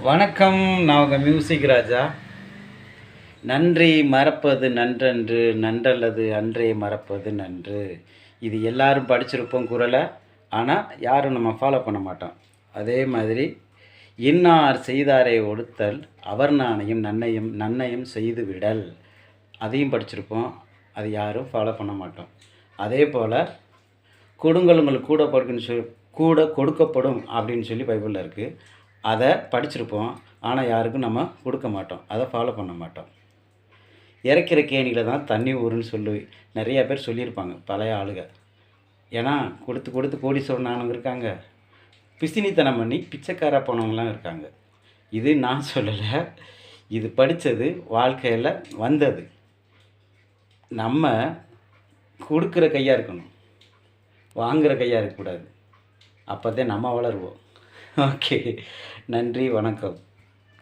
வணக்கம். நான் உங்கள் மியூசிக் ராஜா. நன்றி மறப்பது நன்றன்று, நன்றல்லது அன்றே மறப்பது நன்று. இது எல்லாரும் படிச்சிருப்போம் குறளை. ஆனால் யாரும் நம்ம ஃபாலோ பண்ண மாட்டோம். அதே மாதிரி இன்னார் செய்தாரை ஒடுத்தல் அவர் நாணயம் நன்னயம் செய்து விடல், அதையும் படிச்சிருப்போம். அது யாரும் ஃபாலோ பண்ண மாட்டோம். அதே போல் கொடுங்கள் உங்களுக்கு கூட கொடுக்கப்படும் அப்படின்னு சொல்லி பைபிளில் இருக்குது. அதை படிச்சிருப்போம். ஆனால் யாருக்கும் நம்ம கொடுக்க மாட்டோம். அதை ஃபாலோ பண்ண மாட்டோம். இறைக்கிற கேணியில் தான் தண்ணி ஊறுன்னு சொல்லி நிறையா பேர் சொல்லியிருப்பாங்க பழைய ஆளுங்க. ஏன்னா கொடுத்து கொடுத்து கோடீஸ்வரன் ஆனவங்க இருக்காங்க, பிசினித்தனம் பண்ணி பிச்சைக்கார போனவங்களாம் இருக்காங்க. இது நான் சொல்லலை, இது படித்தது, வாழ்க்கையில் வந்தது. நம்ம கொடுக்குற கையாக இருக்கணும், வாங்குகிற கையாக இருக்கக்கூடாது. அப்போ தான் நம்ம வளருவோம். ஓகே, நன்றி, வணக்கம்.